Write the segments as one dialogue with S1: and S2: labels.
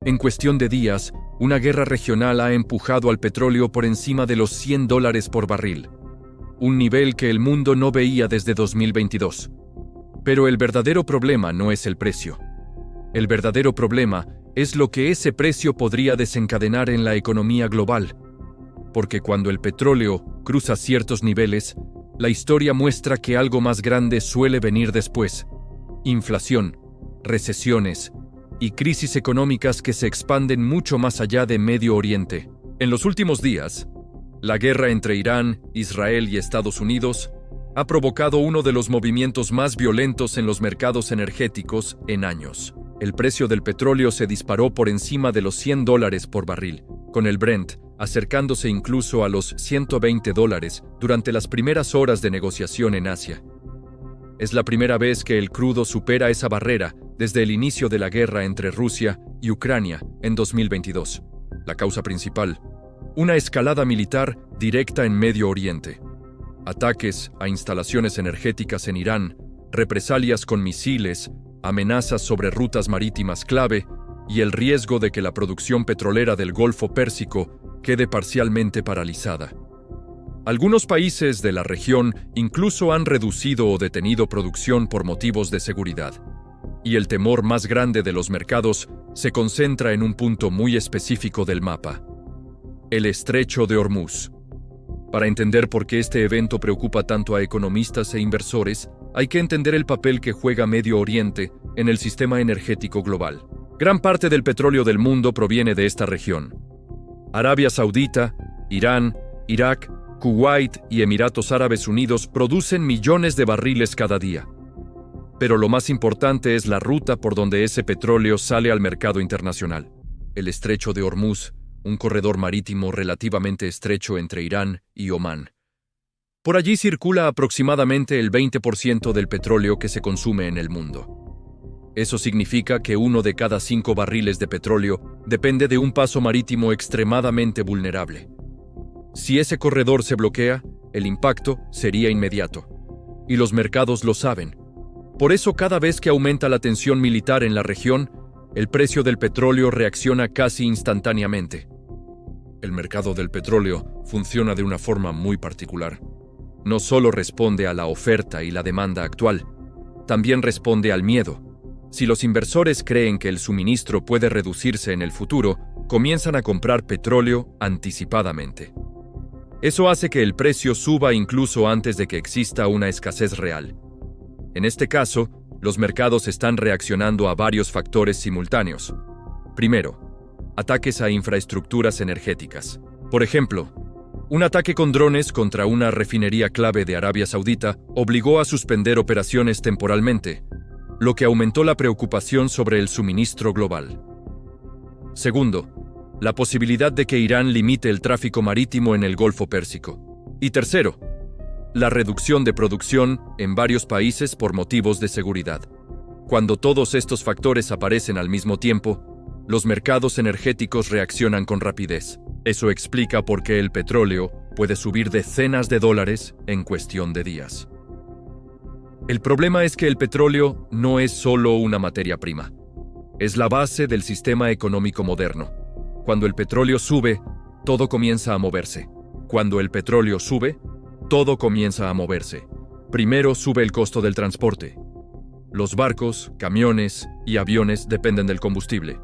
S1: En cuestión de días, una guerra regional ha empujado al petróleo por encima de los $100 por barril, un nivel que el mundo no veía desde 2022. Pero el verdadero problema no es el precio. El verdadero problema es lo que ese precio podría desencadenar en la economía global. Porque cuando el petróleo cruza ciertos niveles, la historia muestra que algo más grande suele venir después: inflación, recesiones y crisis económicas que se expanden mucho más allá de Medio Oriente. En los últimos días, la guerra entre Irán, Israel y Estados Unidos ha provocado uno de los movimientos más violentos en los mercados energéticos en años. El precio del petróleo se disparó por encima de los $100 por barril, con el Brent acercándose incluso a los $120 durante las primeras horas de negociación en Asia. Es la primera vez que el crudo supera esa barrera desde el inicio de la guerra entre Rusia y Ucrania en 2022. La causa principal: una escalada militar directa en Medio Oriente. Ataques a instalaciones energéticas en Irán, represalias con misiles, amenazas sobre rutas marítimas clave y el riesgo de que la producción petrolera del Golfo Pérsico quede parcialmente paralizada. Algunos países de la región incluso han reducido o detenido producción por motivos de seguridad. Y el temor más grande de los mercados se concentra en un punto muy específico del mapa: el Estrecho de Hormuz. Para entender por qué este evento preocupa tanto a economistas e inversores, hay que entender el papel que juega Medio Oriente en el sistema energético global. Gran parte del petróleo del mundo proviene de esta región. Arabia Saudita, Irán, Irak, Kuwait y Emiratos Árabes Unidos producen millones de barriles cada día. Pero lo más importante es la ruta por donde ese petróleo sale al mercado internacional: el Estrecho de Hormuz, un corredor marítimo relativamente estrecho entre Irán y Omán. Por allí circula aproximadamente el 20% del petróleo que se consume en el mundo. Eso significa que 1 de cada 5 barriles de petróleo depende de un paso marítimo extremadamente vulnerable. Si ese corredor se bloquea, el impacto sería inmediato. Y los mercados lo saben. Por eso, cada vez que aumenta la tensión militar en la región, el precio del petróleo reacciona casi instantáneamente. El mercado del petróleo funciona de una forma muy particular. No solo responde a la oferta y la demanda actual, también responde al miedo. Si los inversores creen que el suministro puede reducirse en el futuro, comienzan a comprar petróleo anticipadamente. Eso hace que el precio suba incluso antes de que exista una escasez real. En este caso, los mercados están reaccionando a varios factores simultáneos. Primero, ataques a infraestructuras energéticas. Por ejemplo, un ataque con drones contra una refinería clave de Arabia Saudita obligó a suspender operaciones temporalmente, lo que aumentó la preocupación sobre el suministro global. Segundo, la posibilidad de que Irán limite el tráfico marítimo en el Golfo Pérsico. Y tercero, la reducción de producción en varios países por motivos de seguridad. Cuando todos estos factores aparecen al mismo tiempo, los mercados energéticos reaccionan con rapidez. Eso explica por qué el petróleo puede subir decenas de dólares en cuestión de días. El problema es que el petróleo no es solo una materia prima. Es la base del sistema económico moderno. Cuando el petróleo sube, todo comienza a moverse. Cuando el petróleo sube, todo comienza a moverse. Primero sube el costo del transporte. Los barcos, camiones y aviones dependen del combustible.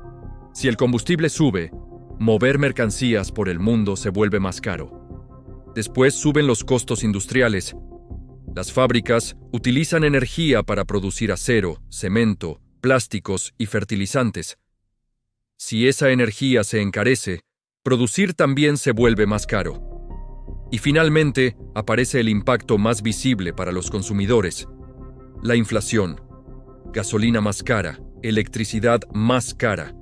S1: Si el combustible sube, mover mercancías por el mundo se vuelve más caro. Después suben los costos industriales. Las fábricas utilizan energía para producir acero, cemento, plásticos y fertilizantes. Si esa energía se encarece, producir también se vuelve más caro. Y finalmente aparece el impacto más visible para los consumidores: la inflación. Gasolina más cara, electricidad más cara,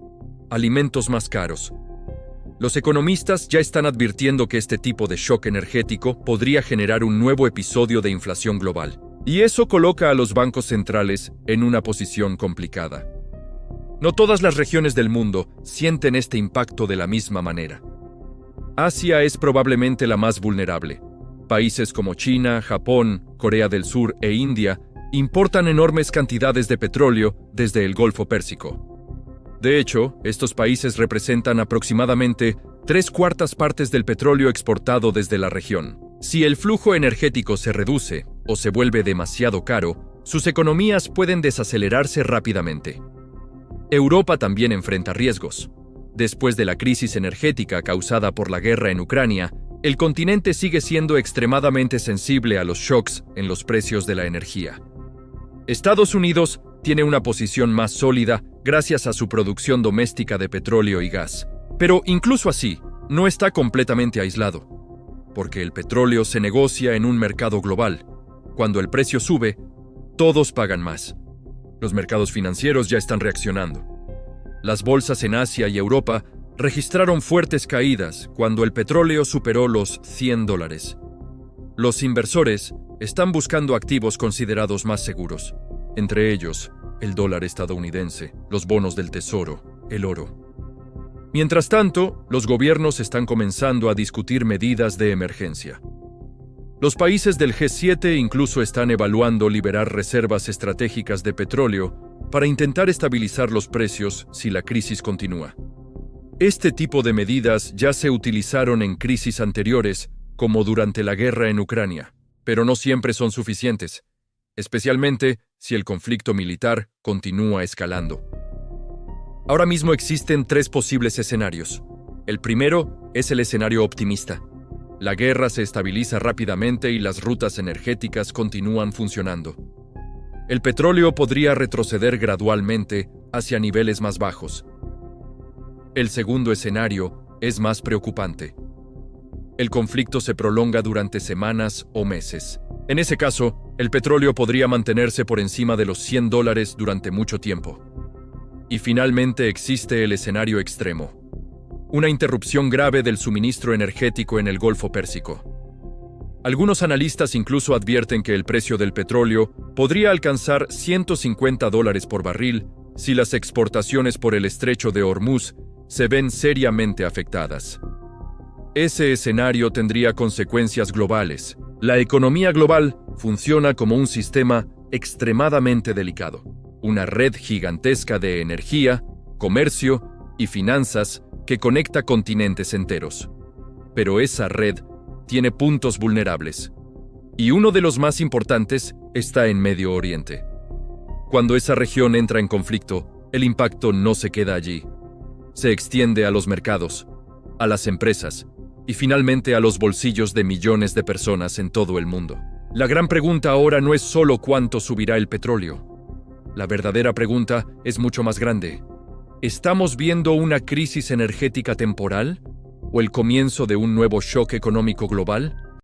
S1: alimentos más caros. Los economistas ya están advirtiendo que este tipo de shock energético podría generar un nuevo episodio de inflación global. Y eso coloca a los bancos centrales en una posición complicada. No todas las regiones del mundo sienten este impacto de la misma manera. Asia es probablemente la más vulnerable. Países como China, Japón, Corea del Sur e India importan enormes cantidades de petróleo desde el Golfo Pérsico. De hecho, estos países representan aproximadamente 3/4 partes del petróleo exportado desde la región. Si el flujo energético se reduce o se vuelve demasiado caro, sus economías pueden desacelerarse rápidamente. Europa también enfrenta riesgos. Después de la crisis energética causada por la guerra en Ucrania, el continente sigue siendo extremadamente sensible a los shocks en los precios de la energía. Estados Unidos tiene una posición más sólida gracias a su producción doméstica de petróleo y gas. Pero incluso así, no está completamente aislado, porque el petróleo se negocia en un mercado global. Cuando el precio sube, todos pagan más. Los mercados financieros ya están reaccionando. Las bolsas en Asia y Europa registraron fuertes caídas cuando el petróleo superó los $100. Los inversores están buscando activos considerados más seguros, entre ellos el dólar estadounidense, los bonos del tesoro, el oro. Mientras tanto, los gobiernos están comenzando a discutir medidas de emergencia. Los países del G7 incluso están evaluando liberar reservas estratégicas de petróleo para intentar estabilizar los precios si la crisis continúa. Este tipo de medidas ya se utilizaron en crisis anteriores, como durante la guerra en Ucrania, pero no siempre son suficientes, especialmente si el conflicto militar continúa escalando. Ahora mismo existen 3 posibles escenarios. El primero es el escenario optimista. La guerra se estabiliza rápidamente y las rutas energéticas continúan funcionando. El petróleo podría retroceder gradualmente hacia niveles más bajos. El segundo escenario es más preocupante. El conflicto se prolonga durante semanas o meses. En ese caso, el petróleo podría mantenerse por encima de los $100 durante mucho tiempo. Y finalmente existe el escenario extremo. Una interrupción grave del suministro energético en el Golfo Pérsico. Algunos analistas incluso advierten que el precio del petróleo podría alcanzar $150 por barril si las exportaciones por el estrecho de Hormuz se ven seriamente afectadas. Ese escenario tendría consecuencias globales. La economía global funciona como un sistema extremadamente delicado, una red gigantesca de energía, comercio y finanzas que conecta continentes enteros. Pero esa red tiene puntos vulnerables, y uno de los más importantes está en Medio Oriente. Cuando esa región entra en conflicto, el impacto no se queda allí. Se extiende a los mercados, a las empresas y finalmente a los bolsillos de millones de personas en todo el mundo. La gran pregunta ahora no es solo cuánto subirá el petróleo. La verdadera pregunta es mucho más grande. ¿Estamos viendo una crisis energética temporal o el comienzo de un nuevo shock económico global?